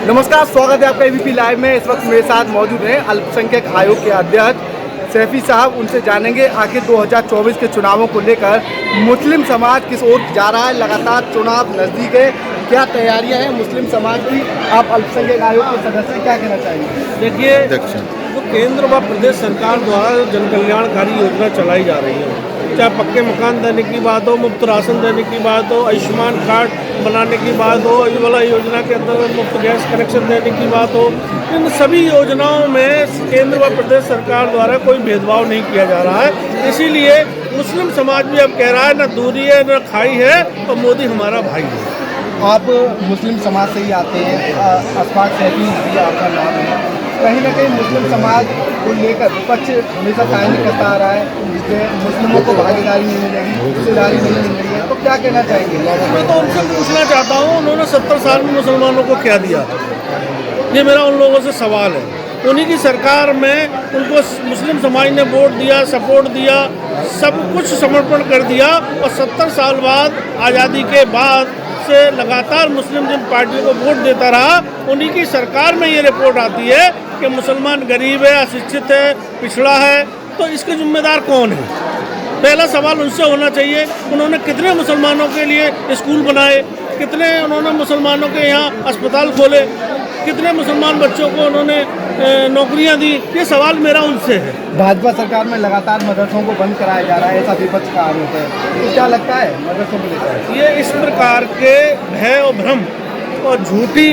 नमस्कार, स्वागत है आपका एबीपी लाइव में। इस वक्त मेरे साथ मौजूद हैं अल्पसंख्यक आयोग के अध्यक्ष सैफी साहब। उनसे जानेंगे आखिर 2024 के चुनावों को लेकर मुस्लिम समाज किस ओर जा रहा है। लगातार चुनाव नज़दीक है, क्या तैयारियां हैं मुस्लिम समाज की? आप अल्पसंख्यक आयोग के सदस्य क्या कहना चाहेंगे? देखिए, जो केंद्र व प्रदेश सरकार द्वारा जन कल्याणकारी योजना चलाई जा रही है, चाहे पक्के मकान देने की बात हो, मुफ्त राशन देने की बात हो, आयुष्मान कार्ड बनाने की बात हो, उज्ज्वला योजना के अंतर्गत मुफ्त गैस कनेक्शन देने की बात हो, इन सभी योजनाओं में केंद्र व प्रदेश सरकार द्वारा कोई भेदभाव नहीं किया जा रहा है। इसीलिए मुस्लिम समाज भी अब कह रहा है, न दूरी है न खाई है, और मोदी हमारा भाई है। आप मुस्लिम समाज से ही आते हैं, अशफाक सैफी भी आपका नाम है। कहीं ना कहीं मुस्लिम समाज को लेकर विपक्ष हमेशा कायम करता आ रहा है, जिससे मुस्लिमों को भागीदारी नहीं मिलेगी, हिस्सेदारी नहीं मिल रही है, तो क्या कहना चाहेंगे? मैं तो उनसे पूछना चाहता हूँ, उन्होंने 70 साल में मुसलमानों को क्या दिया? ये मेरा उन लोगों से सवाल है। उन्हीं की सरकार में उनको मुस्लिम समाज ने वोट दिया, सपोर्ट दिया, सब कुछ समर्पण कर दिया, और 70 साल बाद आज़ादी के बाद से लगातार मुस्लिम जिन पार्टियों को वोट देता रहा, उन्हीं की सरकार में ये रिपोर्ट आती है कि मुसलमान गरीब है, अशिक्षित है, पिछड़ा है। तो इसके जिम्मेदार कौन है? पहला सवाल उनसे होना चाहिए। उन्होंने कितने मुसलमानों के लिए स्कूल बनाए, कितने उन्होंने मुसलमानों के यहाँ अस्पताल खोले, कितने मुसलमान बच्चों को उन्होंने नौकरियां दी? ये सवाल मेरा उनसे है। भाजपा सरकार में लगातार मदरसों को बंद कराया जा रहा है, ऐसा विपक्ष का आरोप है। तो क्या लगता है मदरसों को लेकर? ये इस प्रकार के भय और भ्रम और झूठी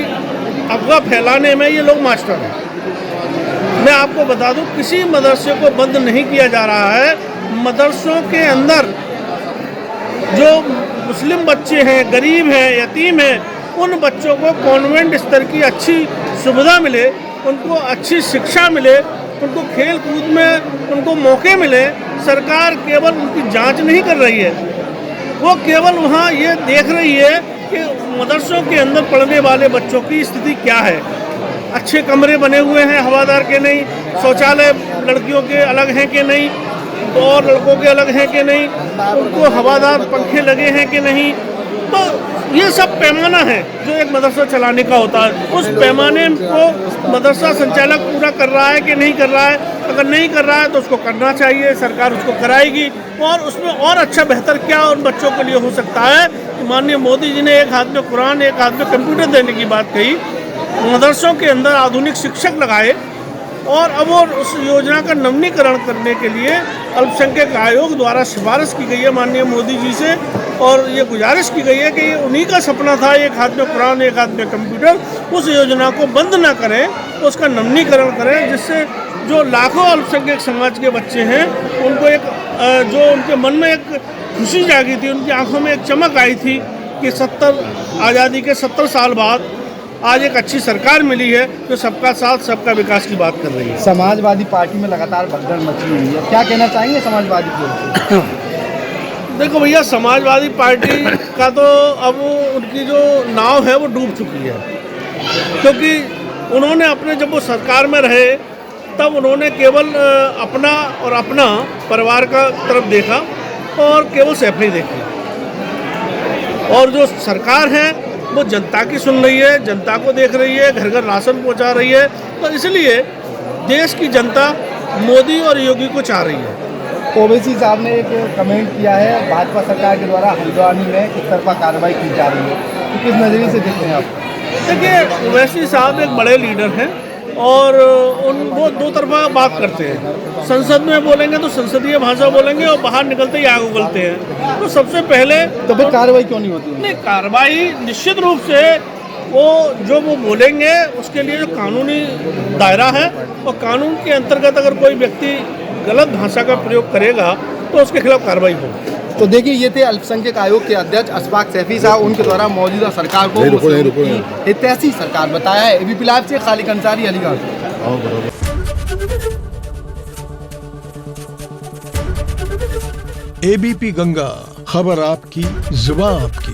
अफवाह फैलाने में ये लोग मास्टर हैं। मैं आपको बता दूं, किसी मदरसे को बंद नहीं किया जा रहा है। मदरसों के अंदर जो मुस्लिम बच्चे हैं, गरीब हैं, यतीम हैं, उन बच्चों को कॉन्वेंट स्तर की अच्छी सुविधा मिले, उनको अच्छी शिक्षा मिले, उनको खेल कूद में उनको मौके मिले। सरकार केवल उनकी जांच नहीं कर रही है, वो केवल वहाँ ये देख रही है कि मदरसों के अंदर पढ़ने वाले बच्चों की स्थिति क्या है। अच्छे कमरे बने हुए हैं हवादार के नहीं, शौचालय लड़कियों के अलग हैं कि नहीं, और लड़कों के अलग हैं कि नहीं, उनको हवादार पंखे लगे हैं कि नहीं। तो ये सब पैमाना है जो एक मदरसा चलाने का होता है। उस पैमाने को मदरसा संचालक पूरा कर रहा है कि नहीं कर रहा है? अगर नहीं कर रहा है तो उसको करना चाहिए, सरकार उसको कराएगी। और उसमें और अच्छा बेहतर क्या उन बच्चों के लिए हो सकता है? माननीय मोदी जी ने एक हाथ में कुरान, एक हाथ में कंप्यूटर देने की बात कही, मदरसों के अंदर आधुनिक शिक्षक लगाए, और अब वो उस योजना का नवीनीकरण करने के लिए अल्पसंख्यक आयोग द्वारा सिफारिश की गई है माननीय मोदी जी से, और ये गुजारिश की गई है कि उन्हीं का सपना था, एक हाथ में कुरान एक हाथ में कंप्यूटर। उस योजना को बंद ना करें, उसका नवीनीकरण करें, जिससे जो लाखों अल्पसंख्यक समाज के बच्चे हैं उनको एक जो उनके मन में एक खुशी जागी थी, उनकी आंखों में एक चमक आई थी कि आज़ादी के 70 साल बाद आज एक अच्छी सरकार मिली है जो सबका साथ सबका विकास की बात कर रही है। समाजवादी पार्टी में लगातार भगदड़ मची हुई है, क्या कहना चाहेंगे समाजवादी को? देखो भैया, समाजवादी पार्टी का तो अब उनकी जो नाव है वो डूब चुकी है, क्योंकि उन्होंने अपने जब वो सरकार में रहे तब उन्होंने केवल अपना परिवार का तरफ देखा और केवल सैफ नहीं देखी। और जो सरकार है वो जनता की सुन रही है, जनता को देख रही है, घर घर राशन पहुंचा रही है। तो इसलिए देश की जनता मोदी और योगी को चाह रही है। ओवैसी साहब ने एक कमेंट किया है, भाजपा सरकार के द्वारा हल्द्वानी में एक तरफा कार्रवाई की जा रही है, तो किस नज़रिए से देखते हैं आप? देखिए, ओवैसी साहब एक बड़े लीडर हैं और वो दो तरफा बात करते हैं। संसद में बोलेंगे तो संसदीय भाषा बोलेंगे, और बाहर निकलते ही आग उगलते हैं। तो सबसे पहले तो फिर कार्रवाई क्यों नहीं होती? नहीं, कार्रवाई निश्चित रूप से वो बोलेंगे उसके लिए जो कानूनी दायरा है, और कानून के अंतर्गत अगर कोई व्यक्ति गलत भाषा का प्रयोग करेगा तो उसके खिलाफ कार्रवाई होगी। तो देखिए, ये थे अल्पसंख्यक आयोग के अध्यक्ष अशफाक सैफी साहब। उनके द्वारा मौजूदा सरकार को ऐतिहासिक सरकार बताया है। एबीपी लाइव से खालिद अंसारी, अलीगढ़। एबीपी गंगा, खबर आपकी, जुबान आपकी।